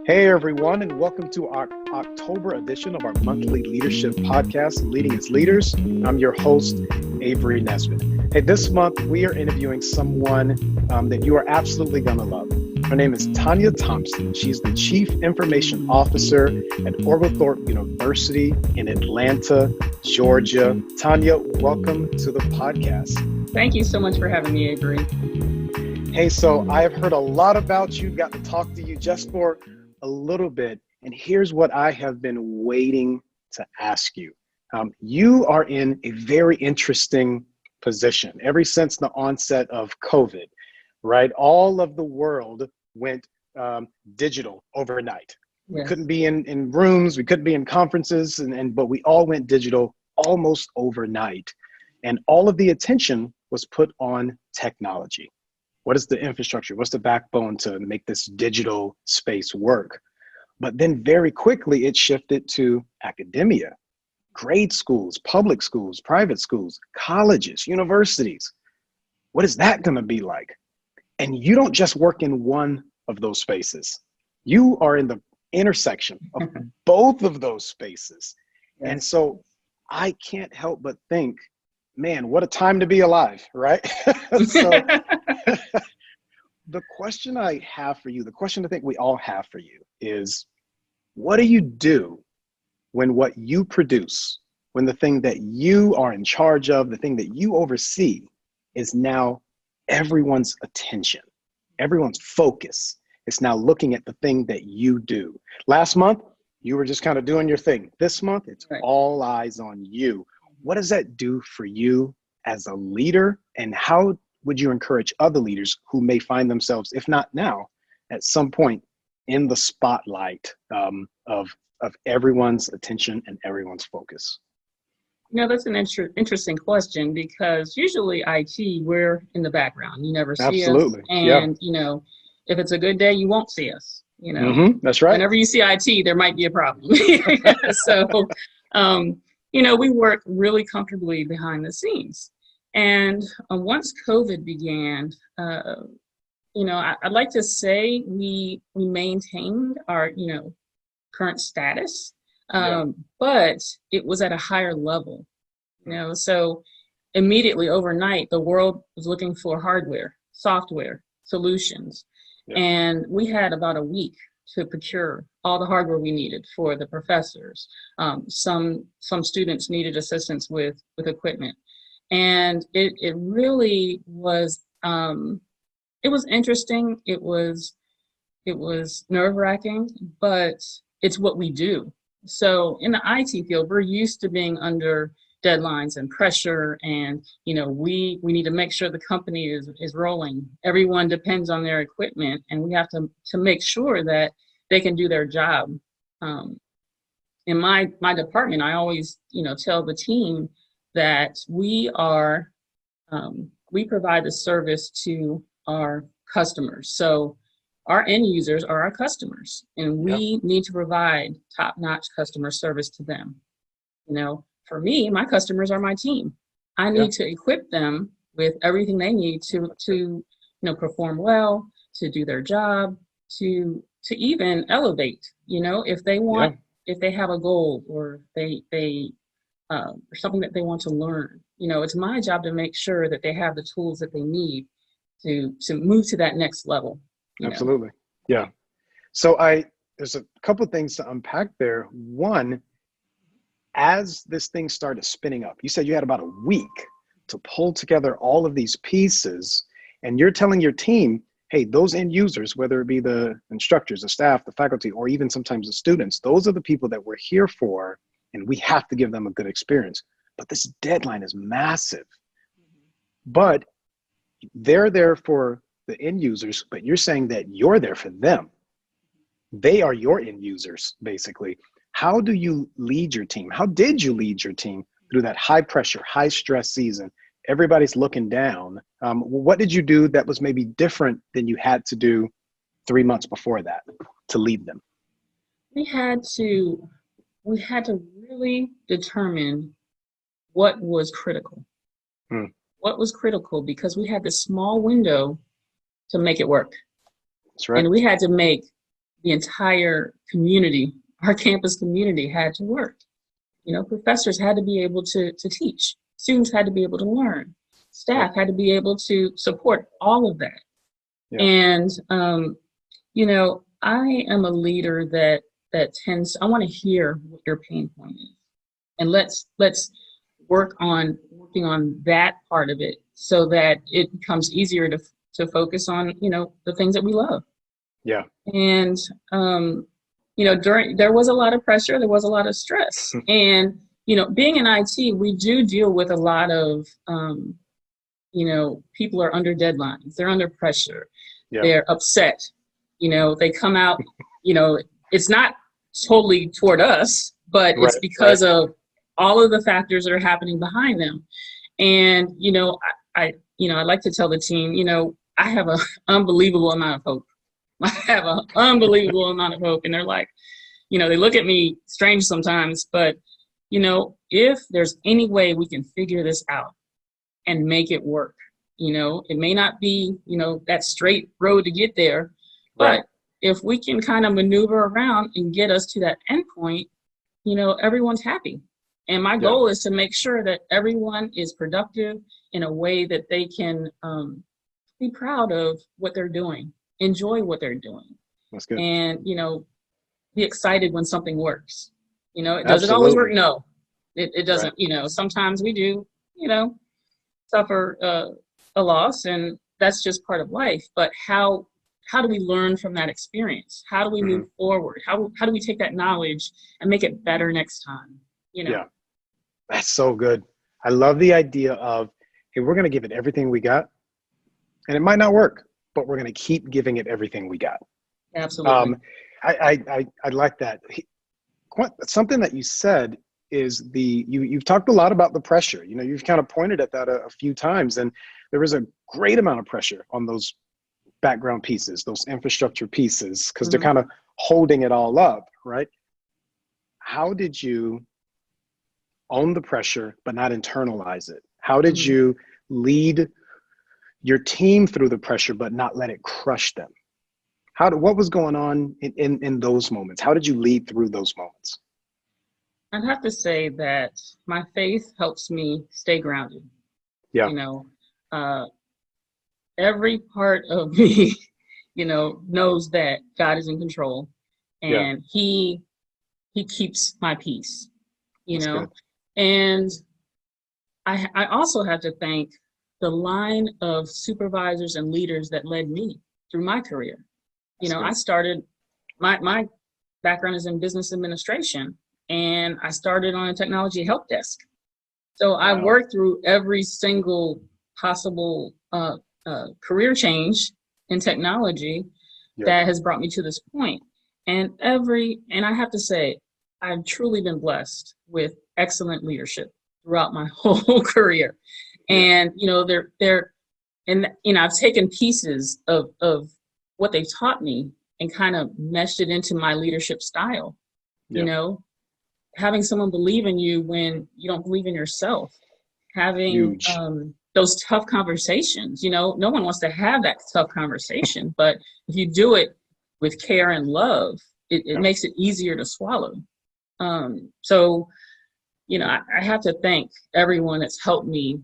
Hey everyone, and welcome to our October edition of our monthly leadership podcast, Leading as Leaders. I'm your host, Avery Nesbitt. Hey, this month we are interviewing someone that you are absolutely going to love. Her name is Tanya Thompson. She's the Chief Information Officer at Oglethorpe University in Atlanta, Georgia. Tanya, welcome to the podcast. Thank you so much for having me, Avery. Hey, so I have heard a lot about you, got to talk to you just for a little bit, and here's what I have been waiting to ask you. You are in a very interesting position. Ever since the onset of COVID, right? All of the world went digital overnight. Yes. We couldn't be in rooms, we couldn't be in conferences, but we all went digital almost overnight. And all of the attention was put on technology. What is the infrastructure? What's the backbone to make this digital space work? But then very quickly it shifted to academia, grade schools, public schools, private schools, colleges, universities. What is that going to be like? And you don't just work in one of those spaces. You are in the intersection of both of those spaces. Yes. And so I can't help but think, man, what a time to be alive, right? So the question I have for you, the question I think we all have for you is, what do you do when what you produce, when the thing that you are in charge of, the thing that you oversee is now everyone's attention, everyone's focus? It's now looking at the thing that you do. Last month, you were just kind of doing your thing. This month, it's Right. all eyes on you. What does that do for you as a leader? And how would you encourage other leaders who may find themselves, if not now, at some point in the spotlight of everyone's attention and everyone's focus? That's an interesting question, because usually IT, we're in the background. You never see Absolutely. us. And, if it's a good day, you won't see us. That's right. Whenever you see IT, there might be a problem. So, we work really comfortably behind the scenes. And once COVID began, I'd like to say we maintained our, current status, but it was at a higher level, so immediately overnight, the world was looking for hardware, software, solutions. Yeah. And we had about a week to procure all the hardware we needed for the professors. Some students needed assistance with equipment. And it really was, it was interesting. It was nerve-wracking, but it's what we do. So in the IT field, we're used to being under deadlines and pressure, and we need to make sure the company is rolling. Everyone depends on their equipment, and we have to make sure that they can do their job. In my department, I always tell the team that we provide the service to our customers. So our end users are our customers, and we need to provide top-notch customer service to them. For me, my customers are my team. I need to equip them with everything they need to perform well, to do their job, to even elevate. If they want, if they have a goal, or they or something that they want to learn, it's my job to make sure that they have the tools that they need to move to that next level. Absolutely. Yeah. So there's a couple of things to unpack there. One, as this thing started spinning up, you said you had about a week to pull together all of these pieces, and you're telling your team, hey, those end users, whether it be the instructors, the staff, the faculty, or even sometimes the students, those are the people that we're here for, and we have to give them a good experience. But this deadline is massive. But they're there for the end users, but you're saying that you're there for them. They are your end users, basically. How do you lead your team? How did you lead your team through that high pressure, high stress season? Everybody's looking down. What did you do that was maybe different than you had to do 3 months before that to lead them? We had to really determine what was critical. What was critical, because we had this small window to make it work. That's right. And we had to make the entire community, our campus community, had to work. Professors had to be able to teach. Students had to be able to learn. Staff had to be able to support all of that. Yeah. And, I am a leader that tends, I want to hear what your pain point is. And let's working on that part of it so that it becomes easier to focus on, the things that we love. Yeah. And, there was a lot of pressure, there was a lot of stress. And, being in IT, we do deal with a lot of, people are under deadlines, they're under pressure, they're upset, they come out, it's not totally toward us, but it's because of all of the factors that are happening behind them. And, I like to tell the team, I have an unbelievable amount of hope. I have an unbelievable amount of hope. And they're like, they look at me strange sometimes, but, if there's any way we can figure this out and make it work, it may not be, that straight road to get there, but if we can kind of maneuver around and get us to that end point, everyone's happy. And my goal is to make sure that everyone is productive in a way that they can be proud of what they're doing, enjoy what they're doing. That's good. And, be excited when something works. Does it always work? No, it doesn't. Sometimes we do, suffer a loss, and that's just part of life. But how do we learn from that experience? How do we move forward? How do we take that knowledge and make it better next time? Yeah, that's so good. I love the idea of, hey, we're going to give it everything we got, and it might not work, but we're going to keep giving it everything we got. Absolutely. I like that. Something that you said is you've talked a lot about the pressure. You've kind of pointed at that a few times, and there is a great amount of pressure on those background pieces, those infrastructure pieces, because they're kind of holding it all up, right? How did you own the pressure but not internalize it? How did you lead your team through the pressure but not let it crush them? What was going on in those moments? How did you lead through those moments? I'd have to say that my faith helps me stay grounded. Yeah. Every part of me, knows that God is in control, and He keeps my peace. And I also have to thank the line of supervisors and leaders that led me through my career. I started, my background is in business administration, and I started on a technology help desk. So I worked through every single possible career change in technology that has brought me to this point. And I have to say, I've truly been blessed with excellent leadership throughout my whole career. And, I've taken pieces of what they've taught me and kind of meshed it into my leadership style. Having someone believe in you when you don't believe in yourself, having those tough conversations. No one wants to have that tough conversation, but if you do it with care and love, it makes it easier to swallow. So, I have to thank everyone that's helped me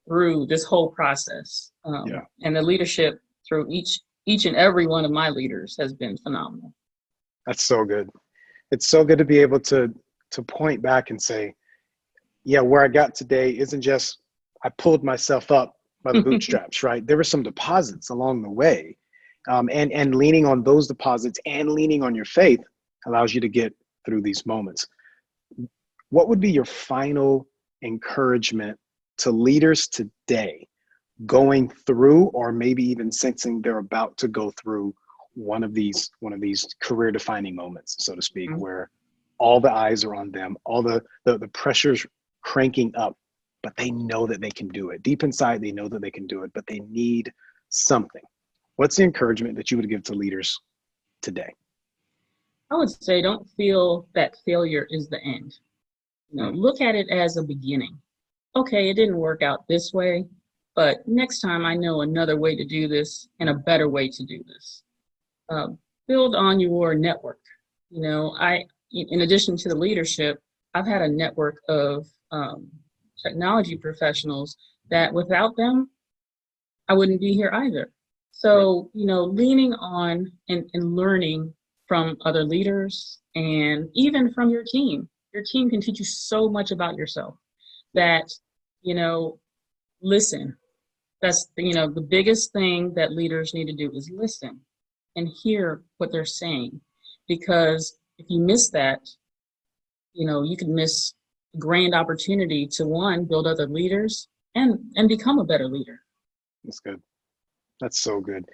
through this whole process. And the leadership through each and every one of my leaders has been phenomenal. That's so good. It's so good to be able to point back and say, where I got today isn't just I pulled myself up by the bootstraps, right? There were some deposits along the way. And leaning on those deposits and leaning on your faith allows you to get through these moments. What would be your final encouragement to leaders today going through, or maybe even sensing they're about to go through one of these career defining moments, so to speak, where all the eyes are on them, all the pressure's cranking up, but they know that they can do it. Deep inside, they know that they can do it, but they need something. What's the encouragement that you would give to leaders today? I would say don't feel that failure is the end. Look at it as a beginning. Okay, it didn't work out this way, but next time I know another way to do this and a better way to do this. build on your network. You know, in addition to the leadership, I've had a network of technology professionals that without them, I wouldn't be here either. So, you know, leaning on and learning from other leaders and even from your team. Your team can teach you so much about yourself that, you know, listen. That's, you know, the biggest thing that leaders need to do is listen and hear what they're saying. Because if you miss that, you know, you could miss a grand opportunity to, one, build other leaders and become a better leader. That's good. That's so good.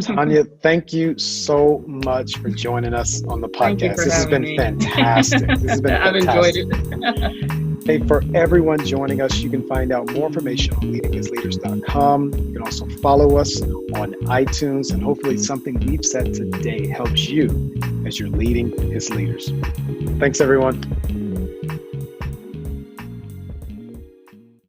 Tanya, thank you so much for joining us on the podcast. This has been fantastic. This has been I've enjoyed it. Hey, for everyone joining us, you can find out more information on leadingasleaders.com. You can also follow us on iTunes, and hopefully something we've said today helps you as you're leading as leaders. Thanks, everyone.